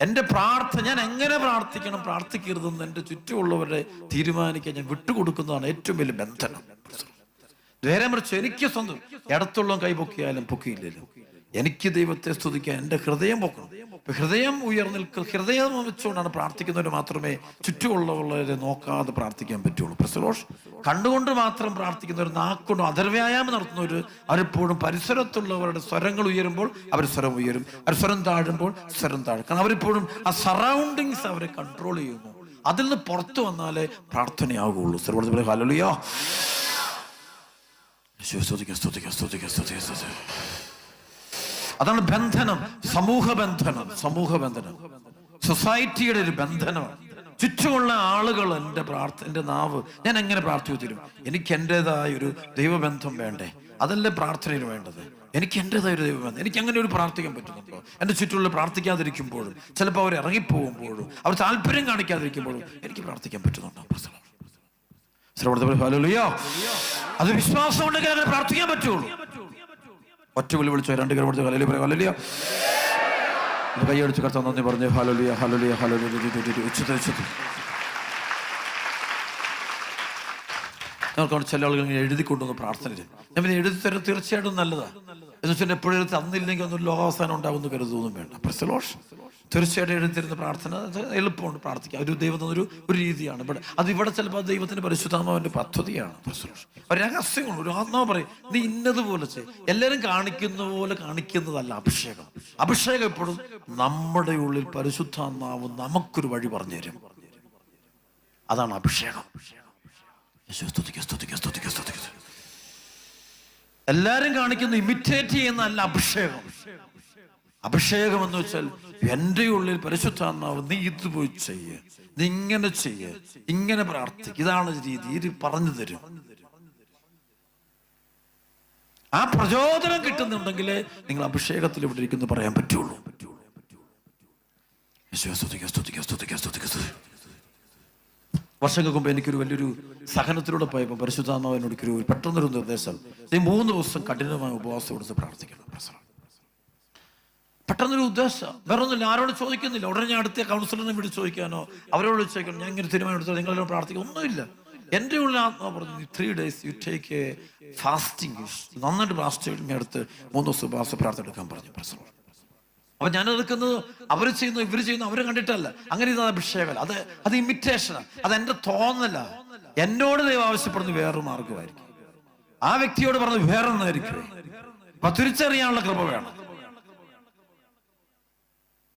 എൻ്റെ പ്രാർത്ഥന ഞാൻ എങ്ങനെ പ്രാർത്ഥിക്കണം, പ്രാർത്ഥിക്കരുതെന്ന് എൻ്റെ ചുറ്റുമുള്ളവരെ തീരുമാനിക്കാൻ ഞാൻ വിട്ടുകൊടുക്കുന്നതാണ് ഏറ്റവും വലിയ ബന്ധനം. നേരെ മറിച്ച് എനിക്ക് സ്വന്തം ഇടത്തുള്ള കൈ പൊക്കിയാലും പൊക്കിയില്ലല്ലോ, എനിക്ക് ദൈവത്തെ സ്തുതിക്കാൻ എൻ്റെ ഹൃദയം പൊക്കണം. ഹൃദയം ഉയർന്നിൽക്കുക, ഹൃദയം വെച്ചുകൊണ്ടാണ് പ്രാർത്ഥിക്കുന്നവർ മാത്രമേ ചുറ്റുമുള്ളവരെ നോക്കാതെ പ്രാർത്ഥിക്കാൻ പറ്റുള്ളൂ. പ്രസലോഷ് കണ്ടുകൊണ്ട് മാത്രം പ്രാർത്ഥിക്കുന്നവർ, നാക്കൊണ്ടും അധർവ്യായാമം നടത്തുന്നവർ അവരെപ്പോഴും പരിസരത്തുള്ളവരുടെ സ്വരങ്ങൾ ഉയരുമ്പോൾ അവർ സ്വരം ഉയരും, അവർ സ്വരം താഴുമ്പോൾ സ്വരം താഴും. കാരണം അവരെപ്പോഴും ആ സറൗണ്ടിങ്സ് അവരെ കൺട്രോൾ ചെയ്യുന്നു. അതിൽ നിന്ന് പുറത്തു വന്നാലേ പ്രാർത്ഥനയാകുള്ളൂ. സർവ്വ ഹല്ലേലൂയ. അതാണ് ബന്ധനം, സമൂഹ ബന്ധനം. സമൂഹ ബന്ധനം സൊസൈറ്റിയുടെ ഒരു ബന്ധനമാണ്. ചുറ്റുമുള്ള ആളുകൾ എൻ്റെ നാവ് ഞാൻ എങ്ങനെ പ്രാർത്ഥിച്ചു തരും? എനിക്ക് എൻ്റെതായ ഒരു ദൈവബന്ധം വേണ്ടേ? അതല്ലേ പ്രാർത്ഥനയിൽ വേണ്ടത്. എനിക്ക് എൻ്റെതായ ഒരു ദൈവബന്ധം, എനിക്ക് അങ്ങനെ ഒരു പ്രാർത്ഥിക്കാൻ പറ്റുന്നുണ്ടോ? എൻ്റെ ചുറ്റുമുള്ള പ്രാർത്ഥിക്കാതിരിക്കുമ്പോഴും ചിലപ്പോൾ അവർ ഇറങ്ങിപ്പോകുമ്പോഴും അവർ താല്പര്യം കാണിക്കാതിരിക്കുമ്പോഴും എനിക്ക് പ്രാർത്ഥിക്കാൻ പറ്റുന്നുണ്ടോ? അത് വിശ്വാസം ഉണ്ടെങ്കിൽ അങ്ങനെ പ്രാർത്ഥിക്കാൻ പറ്റുള്ളൂ. ഒറ്റ വിളി വിളിച്ചോ, രണ്ട് കൈ വിളിച്ചോ, ഹല്ലേലൂയ ഹല്ലേലൂയ. കൈയടിച്ച് കർത്താവ് നന്ദി പറഞ്ഞു, ഹല്ലേലൂയ ഹല്ലേലൂയ ഹല്ലേലൂയ. ഉച്ചത്തിൽ ഞങ്ങൾക്ക് ചില ആളുകൾ ഇങ്ങനെ എഴുതി കൊണ്ടുവന്ന് പ്രാർത്ഥന ചെയ്യും. ഞാൻ പിന്നെ എഴുതി തരാൻ തീർച്ചയായിട്ടും നല്ലതാണ്. എന്ന് വെച്ചാൽ എപ്പോഴും തന്നില്ലെങ്കിൽ ഒന്നും ലോകാവസാനം ഉണ്ടാവുമെന്ന് കരുതൊന്നും വേണ്ട. പ്രസലോഷ് തീർച്ചയായിട്ടും എഴുതി തരുന്ന പ്രാർത്ഥന എളുപ്പമുണ്ട് പ്രാർത്ഥിക്കാം. ഒരു ദൈവം ഒരു രീതിയാണ്. അത് ഇവിടെ ചിലപ്പോൾ ദൈവത്തിന്റെ പരിശുദ്ധാത്മാവിന്റെ പദ്ധതിയാണ്. ഒരു രഹസ്യമാണ്. ഒരു ആത്മാവ് പറയും, നീ ഇന്നതുപോലെ ചെയ്യും. എല്ലാവരും കാണിക്കുന്ന പോലെ കാണിക്കുന്നതല്ല അഭിഷേകം. അഭിഷേകം എപ്പോഴും നമ്മുടെ ഉള്ളിൽ പരിശുദ്ധാത്മാവ് നമുക്കൊരു വഴി പറഞ്ഞു തരും. അതാണ് അഭിഷേകം. എല്ലാരും കാണിക്കുന്ന ഇമിറ്റേറ്റ് ചെയ്യുന്നതല്ല അഭിഷേകം. അഭിഷേകം എന്ന് വെച്ചാൽ എൻ്റെ ഉള്ളിൽ പരിശുദ്ധാത്മാവ് നീ ഇത് പോയി ചെയ്യ്, നീ ഇങ്ങനെ ചെയ്യ്, ഇങ്ങനെ പ്രാർത്ഥിക്കും, ഇതാണ് രീതി, ഇത് പറഞ്ഞു തരും. ആ പ്രചോദനം കിട്ടുന്നുണ്ടെങ്കിലേ നിങ്ങൾ അഭിഷേകത്തിൽ ഇവിടെ ഇരിക്കുന്നു പറയാൻ പറ്റുള്ളൂ. വർഷങ്ങൾക്ക് മുമ്പ് എനിക്കൊരു വലിയൊരു സഹനത്തിലൂടെ പോയപ്പോൾ പരിശുദ്ധാത്മാവ് എന്നോട് പെട്ടെന്നൊരു നിർദ്ദേശം, നീ 3 ദിവസം കഠിനമായ ഉപവാസം എടുത്ത് പ്രാർത്ഥിക്കണം. പെട്ടെന്നൊരു ഉദ്ദേശം, വേറെ ഒന്നുമില്ല. ആരോട് ചോദിക്കുന്നില്ല. ഉടനെ ഞാൻ അടുത്ത കൗൺസിലറിനെ വിളിച്ച് ചോദിക്കാനോ അവരോട് ചോദിക്കണം, ഞാൻ ഇങ്ങനെ തീരുമാനം എടുത്തോ, നിങ്ങളെല്ലാം പ്രാർത്ഥിക്കും, ഒന്നുമില്ല. എൻ്റെ ഉള്ളിൽ ആത്മാവ് പറഞ്ഞു, 3 days you take A fasting, നന്നായിട്ട് ഫാസ്റ്റ് ചെയ്ത് അടുത്ത് 3 ദിവസം ഉപവാസ പ്രാർത്ഥന എടുക്കാൻ പറഞ്ഞു. അപ്പൊ ഞാൻ എടുക്കുന്നത് അവർ ചെയ്യുന്നു ഇവർ ചെയ്യുന്നു അവരെ കണ്ടിട്ടല്ല. അങ്ങനെ ഇത് അഭിഷേകമല്ല, അത് ഇമിറ്റേഷനാണ്. അത് എൻ്റെ തോന്നല. എന്നോട് ദൈവം ആവശ്യപ്പെടുന്നത് വേറൊരു മാർഗമായിരിക്കും, ആ വ്യക്തിയോട് പറഞ്ഞത് വേറൊന്നായിരിക്കും. അപ്പൊ തിരിച്ചറിയാനുള്ള കൃപ വേണം.